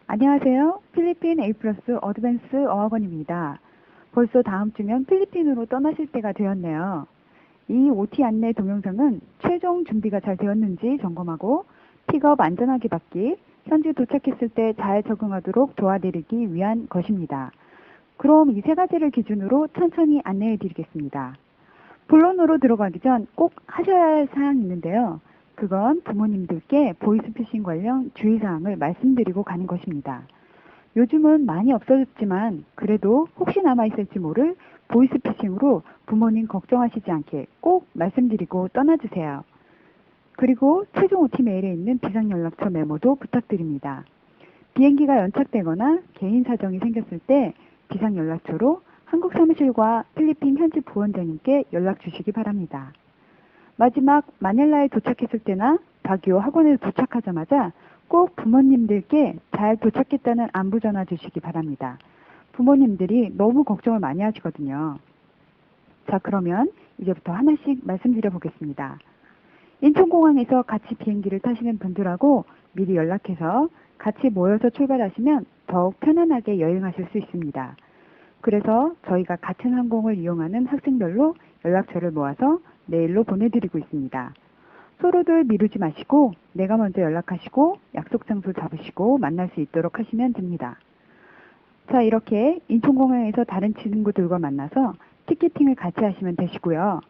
안녕하세요. 필리핀 A 플러스 어드밴스 어학원입니다. 벌써 다음 주면 필리핀으로 떠나실 때가 되었네요. 이 OT 안내 동영상은 최종 준비가 잘 되었는지 점검하고 픽업 안전하게 받기, 현지 도착했을 때 잘 적응하도록 도와드리기 위한 것입니다. 그럼 이 세 가지를 기준으로 천천히 안내해 드리겠습니다. 본론으로 들어가기 전 꼭 하셔야 할 사항이 있는데요. 그건 부모님들께 보이스피싱 관련 주의사항을 말씀드리고 가는 것입니다. 요즘은 많이 없어졌지만 그래도 혹시 남아있을지 모를 보이스피싱으로 부모님 걱정하시지 않게 꼭 말씀드리고 떠나주세요. 그리고 최종 OT 메일에 있는 비상연락처 메모도 부탁드립니다. 비행기가 연착되거나 개인 사정이 생겼을 때 비상연락처로 한국 사무실과 필리핀 현지 부원장님께 연락 주시기 바랍니다. 마지막 마닐라에 도착했을 때나 바기오 학원에 도착하자마자 꼭 부모님들께 잘 도착했다는 안부 전화 주시기 바랍니다. 부모님들이 너무 걱정을 많이 하시거든요. 자, 그러면 이제부터 하나씩 말씀드려 보겠습니다. 인천공항에서 같이 비행기를 타시는 분들하고 미리 연락해서 같이 모여서 출발하시면 더욱 편안하게 여행하실 수 있습니다. 그래서 저희가 같은 항공을 이용하는 학생별로 연락처를 모아서 메일로 보내드리고 있습니다. 서로들 미루지 마시고 내가 먼저 연락하시고 약속 장소 잡으시고 만날 수 있도록 하시면 됩니다. 자, 이렇게 인천공항에서 다른 친구들과 만나서 티켓팅을 같이 하시면 되시고요.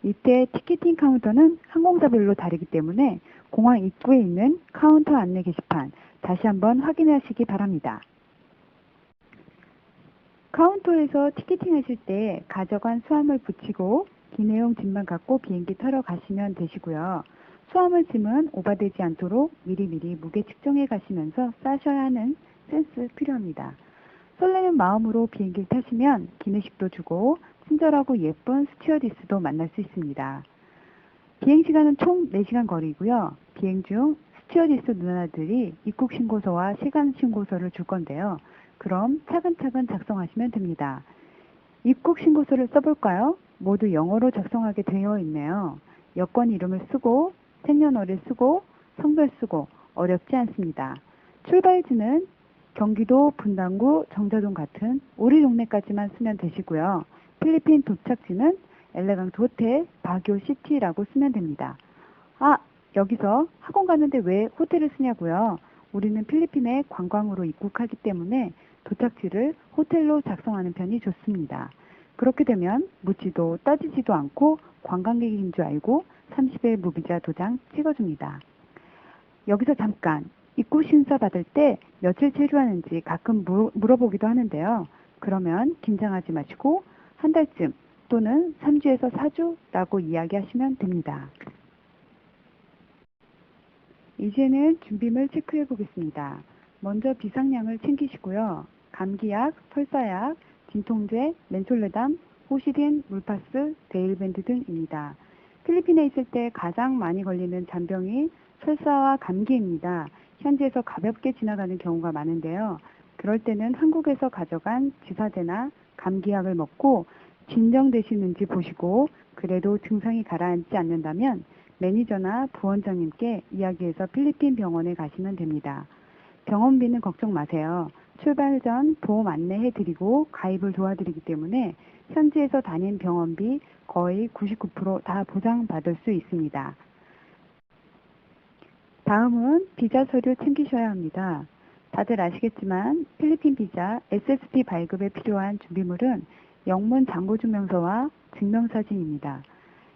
이때 티켓팅 카운터는 항공사별로 다르기 때문에 공항 입구에 있는 카운터 안내 게시판 다시 한번 확인하시기 바랍니다. 카운터에서 티켓팅 하실 때 가져간 수화물 붙이고 기내용 짐만 갖고 비행기 타러 가시면 되시고요. 수화물 짐은 오버되지 않도록 미리미리 무게 측정해 가시면서 싸셔야 하는 센스 필요합니다. 설레는 마음으로 비행기를 타시면 기내식도 주고 친절하고 예쁜 스튜어디스도 만날 수 있습니다. 비행시간은 총 4시간 거리고요. 비행 중 스튜어디스 누나들이 입국 신고서와 시간 신고서를 줄 건데요. 그럼 차근차근 작성하시면 됩니다. 입국 신고서를 써볼까요? 모두 영어로 작성하게 되어 있네요. 여권 이름을 쓰고 생년월일 쓰고 성별 쓰고 어렵지 않습니다. 출발지는 경기도 분당구 정자동 같은 우리 동네까지만 쓰면 되시고요. 필리핀 도착지는 엘레강트 호텔 바교 시티라고 쓰면 됩니다. 아, 여기서 학원 가는데 왜 호텔을 쓰냐고요? 우리는 필리핀에 관광으로 입국하기 때문에 도착지를 호텔로 작성하는 편이 좋습니다. 그렇게 되면 묻지도 따지지도 않고 관광객인 줄 알고 30일 무비자 도장 찍어줍니다. 여기서 잠깐 입국 심사 받을 때 며칠 체류하는지 가끔 물어보기도 하는데요. 그러면 긴장하지 마시고 한 달쯤 또는 3주에서 4주라고 이야기하시면 됩니다. 이제는 준비물 체크해 보겠습니다. 먼저 비상량을 챙기시고요. 감기약, 설사약, 진통제, 멘솔레담, 호시딘, 물파스, 데일밴드 등입니다. 필리핀에 있을 때 가장 많이 걸리는 잔병이 설사와 감기입니다. 현지에서 가볍게 지나가는 경우가 많은데요. 그럴 때는 한국에서 가져간 지사제나 감기약을 먹고 진정되시는지 보시고 그래도 증상이 가라앉지 않는다면 매니저나 부원장님께 이야기해서 필리핀 병원에 가시면 됩니다. 병원비는 걱정 마세요. 출발 전 보험 안내해드리고 가입을 도와드리기 때문에 현지에서 다닌 병원비 거의 99%다 보장받을 수 있습니다. 다음은 비자 서류 챙기셔야 합니다. 다들 아시겠지만 필리핀 비자 SSP 발급에 필요한 준비물은 영문 잔고증명서와 증명사진입니다.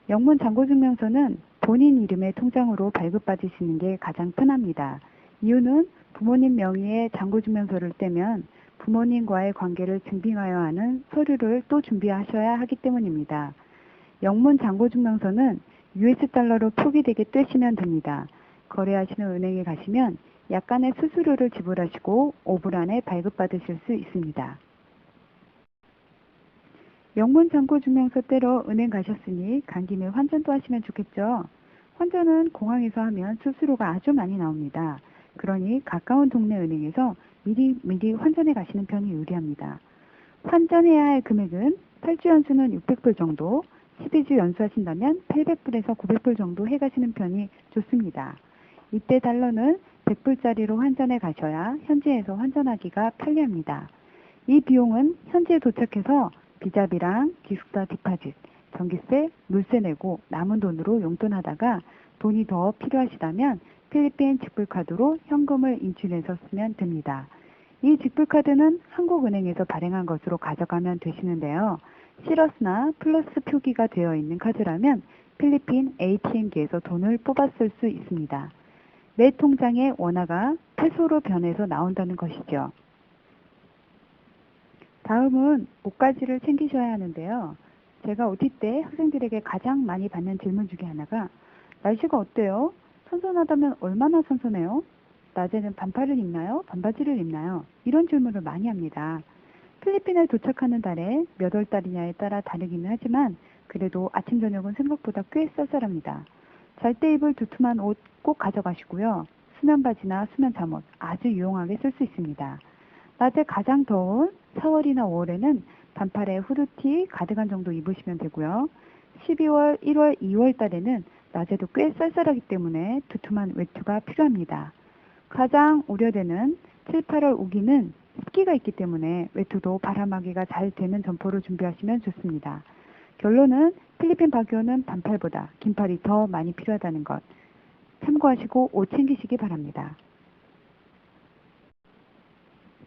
영문 잔고증명서는 본인 이름의 통장으로 발급받으시는 게 가장 편합니다. 이유는 부모님 명의의 잔고증명서를 떼면 부모님과의 관계를 증빙하여 하는 서류를 또 준비하셔야 하기 때문입니다. 영문 잔고증명서는 US 달러로 표기되게 떼시면 됩니다. 거래하시는 은행에 가시면 약간의 수수료를 지불하시고 5분 안에 발급받으실 수 있습니다. 영문 잔고증명서 떼러 은행 가셨으니 간 김에 환전도 하시면 좋겠죠. 환전은 공항에서 하면 수수료가 아주 많이 나옵니다. 그러니 가까운 동네 은행에서 미리 환전해 가시는 편이 유리합니다. 환전해야 할 금액은 8주 연수는 600불 정도, 12주 연수하신다면 800불에서 900불 정도 해가시는 편이 좋습니다. 이때 달러는 100불짜리로 환전해 가셔야 현지에서 환전하기가 편리합니다. 이 비용은 현지에 도착해서 비자비랑 기숙사 디파짓, 전기세, 물세 내고 남은 돈으로 용돈하다가 돈이 더 필요하시다면 필리핀 직불카드로 현금을 인출해서 쓰면 됩니다. 이 직불카드는 한국은행에서 발행한 것으로 가져가면 되시는데요. 시러스나 플러스 표기가 되어 있는 카드라면 필리핀 ATM기에서 돈을 뽑아 쓸 수 있습니다. 내 통장의 원화가 페소로 변해서 나온다는 것이죠. 다음은 옷가지를 챙기셔야 하는데요. 제가 OT 때 학생들에게 가장 많이 받는 질문 중에 하나가 날씨가 어때요? 선선하다면 얼마나 선선해요? 낮에는 반팔을 입나요? 반바지를 입나요? 이런 질문을 많이 합니다. 필리핀에 도착하는 달에 몇 월 달이냐에 따라 다르기는 하지만 그래도 아침 저녁은 생각보다 꽤 쌀쌀합니다. 잘 때 입을 두툼한 옷 꼭 가져가시고요. 수면 바지나 수면 잠옷 아주 유용하게 쓸 수 있습니다. 낮에 가장 더운 4월이나 5월에는 반팔에 후드티, 가디건 정도 입으시면 되고요. 12월, 1월, 2월 달에는 낮에도 꽤 쌀쌀하기 때문에 두툼한 외투가 필요합니다. 가장 우려되는 7, 8월 우기는 습기가 있기 때문에 외투도 바람막이가 잘 되는 점퍼를 준비하시면 좋습니다. 결론은 필리핀 바교는 반팔보다 긴팔이 더 많이 필요하다는 것 참고하시고 옷 챙기시기 바랍니다.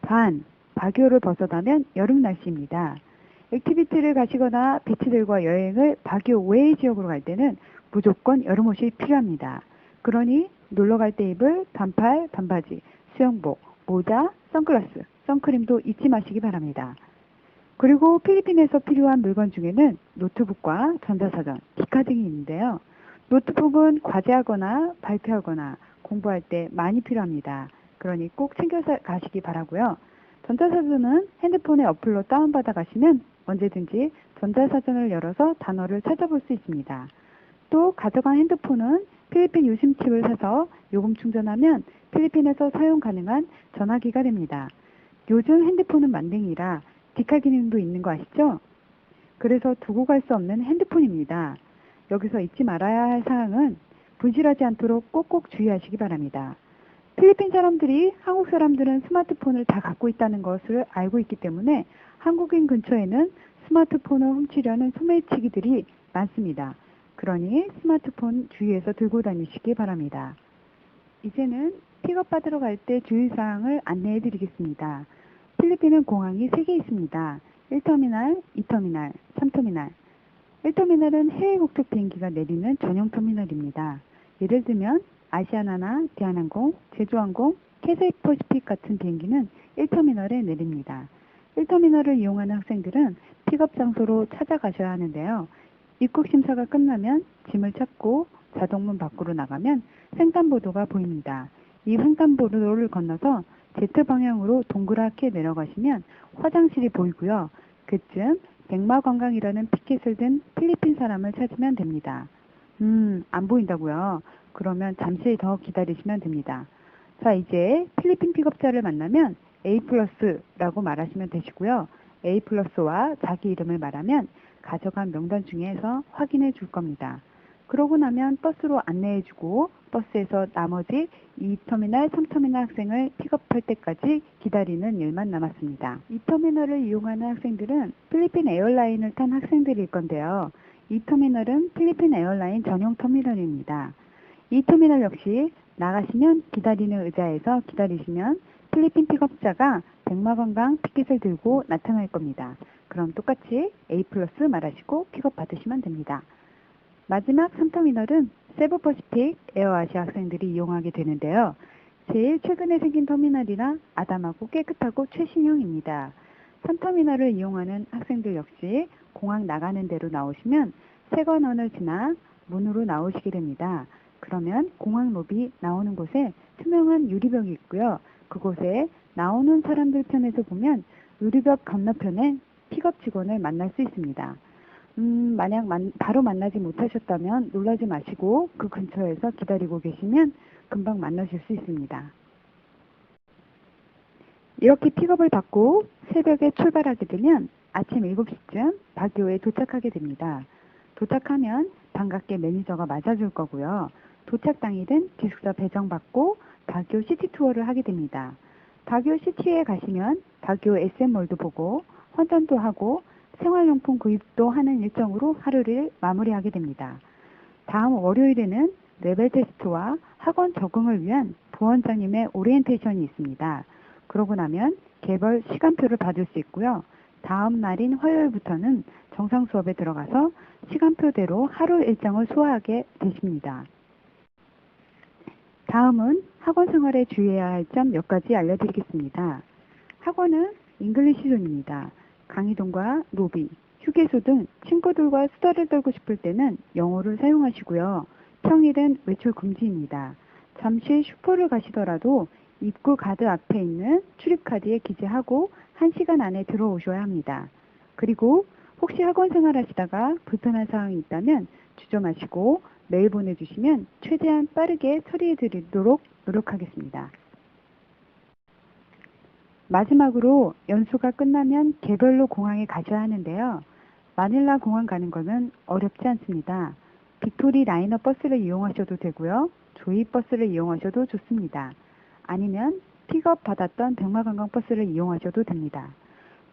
단, 바교를 벗어나면 여름 날씨입니다. 액티비티를 가시거나 비치들과 여행을 바교 외의 지역으로 갈 때는 무조건 여름옷이 필요합니다. 그러니 놀러 갈 때 입을 반팔, 반바지, 수영복, 모자, 선글라스, 선크림도 잊지 마시기 바랍니다. 그리고 필리핀에서 필요한 물건 중에는 노트북과 전자사전, 기카 등이 있는데요. 노트북은 과제하거나 발표하거나 공부할 때 많이 필요합니다. 그러니 꼭 챙겨 가시기 바라고요. 전자사전은 핸드폰에 어플로 다운받아 가시면 언제든지 전자사전을 열어서 단어를 찾아볼 수 있습니다. 또 가져간 핸드폰은 필리핀 유심칩을 사서 요금 충전하면 필리핀에서 사용 가능한 전화기가 됩니다. 요즘 핸드폰은 만능이라 디카 기능도 있는 거 아시죠? 그래서 두고 갈 수 없는 핸드폰입니다. 여기서 잊지 말아야 할 사항은 분실하지 않도록 꼭꼭 주의하시기 바랍니다. 필리핀 사람들이 한국 사람들은 스마트폰을 다 갖고 있다는 것을 알고 있기 때문에 한국인 근처에는 스마트폰을 훔치려는 소매치기들이 많습니다. 그러니 스마트폰 주의해서 들고 다니시기 바랍니다. 이제는 픽업 받으러 갈 때 주의사항을 안내해 드리겠습니다. 필리핀은 공항이 3개 있습니다. 1터미널, 2터미널, 3터미널. 1터미널은 해외 국적 비행기가 내리는 전용 터미널입니다. 예를 들면 아시아나나 대한항공, 제주항공, 캐세이퍼시픽 같은 비행기는 1터미널에 내립니다. 1터미널을 이용하는 학생들은 픽업 장소로 찾아가셔야 하는데요. 입국 심사가 끝나면 짐을 찾고 자동문 밖으로 나가면 횡단보도가 보입니다. 이 횡단보도를 건너서 Z 방향으로 동그랗게 내려가시면 화장실이 보이고요. 그쯤 백마관광이라는 피켓을 든 필리핀 사람을 찾으면 됩니다. 안 보인다고요? 그러면 잠시 더 기다리시면 됩니다. 자, 이제 필리핀 픽업자를 만나면 A+라고 말하시면 되시고요. A+와 자기 이름을 말하면 가져간 명단 중에서 확인해 줄 겁니다. 그러고 나면 버스로 안내해 주고 버스에서 나머지 2터미널, 3터미널 학생을 픽업할 때까지 기다리는 일만 남았습니다. 2터미널을 이용하는 학생들은 필리핀 에어라인을 탄 학생들일 건데요. 2터미널은 필리핀 에어라인 전용 터미널입니다. 2터미널 역시 나가시면 기다리는 의자에서 기다리시면 필리핀 픽업자가 백마관광 피켓을 들고 나타날 겁니다. 그럼 똑같이 A+ 말하시고 픽업 받으시면 됩니다. 마지막 3터미널은 세부퍼시픽 에어아시아 학생들이 이용하게 되는데요. 제일 최근에 생긴 터미널이라 아담하고 깨끗하고 최신형입니다. 3터미널을 이용하는 학생들 역시 공항 나가는 대로 나오시면 세관원을 지나 문으로 나오시게 됩니다. 그러면 공항 로비 나오는 곳에 투명한 유리벽이 있고요. 그곳에 나오는 사람들 편에서 보면 유리벽 건너편에 픽업 직원을 만날 수 있습니다. 만약 바로 만나지 못하셨다면 놀라지 마시고 그 근처에서 기다리고 계시면 금방 만나실 수 있습니다. 이렇게 픽업을 받고 새벽에 출발하게 되면 아침 7시쯤 바교에 도착하게 됩니다. 도착하면 반갑게 매니저가 맞아줄 거고요. 도착 당일은 기숙사 배정받고 바교 시티 투어를 하게 됩니다. 바교 시티에 가시면 바교 SM몰도 보고 환전도 하고 생활용품 구입도 하는 일정으로 하루를 마무리하게 됩니다. 다음 월요일에는 레벨 테스트와 학원 적응을 위한 부원장님의 오리엔테이션이 있습니다. 그러고 나면 개별 시간표를 받을 수 있고요. 다음 날인 화요일부터는 정상 수업에 들어가서 시간표대로 하루 일정을 소화하게 되십니다. 다음은 학원 생활에 주의해야 할 점 몇 가지 알려드리겠습니다. 학원은 잉글리시존입니다. 강의동과 로비, 휴게소 등 친구들과 수다를 떨고 싶을 때는 영어를 사용하시고요. 평일은 외출 금지입니다. 잠시 슈퍼를 가시더라도 입구 가드 앞에 있는 출입카드에 기재하고 1시간 안에 들어오셔야 합니다. 그리고 혹시 학원 생활하시다가 불편한 사항이 있다면 주저 마시고 메일 보내주시면 최대한 빠르게 처리해 드리도록 노력하겠습니다. 마지막으로 연수가 끝나면 개별로 공항에 가셔야 하는데요. 마닐라 공항 가는 것은 어렵지 않습니다. 빅토리 라이너 버스를 이용하셔도 되고요. 조이 버스를 이용하셔도 좋습니다. 아니면 픽업 받았던 백마관광 버스를 이용하셔도 됩니다.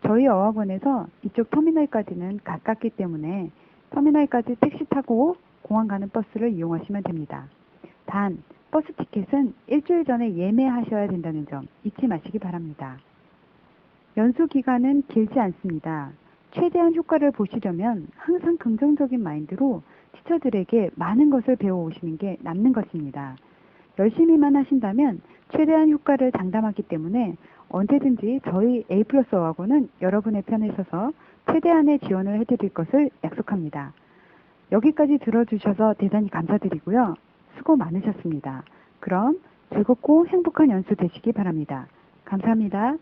저희 어학원에서 이쪽 터미널까지는 가깝기 때문에 터미널까지 택시 타고 공항 가는 버스를 이용하시면 됩니다. 단, 버스 티켓은 일주일 전에 예매하셔야 된다는 점 잊지 마시기 바랍니다. 연수 기간은 길지 않습니다. 최대한 효과를 보시려면 항상 긍정적인 마인드로 티처들에게 많은 것을 배워오시는 게 남는 것입니다. 열심히만 하신다면 최대한 효과를 장담하기 때문에 언제든지 저희 A+ 어학원은 여러분의 편에 서서 최대한의 지원을 해드릴 것을 약속합니다. 여기까지 들어주셔서 대단히 감사드리고요. 수고 많으셨습니다. 그럼 즐겁고 행복한 연수 되시기 바랍니다. 감사합니다.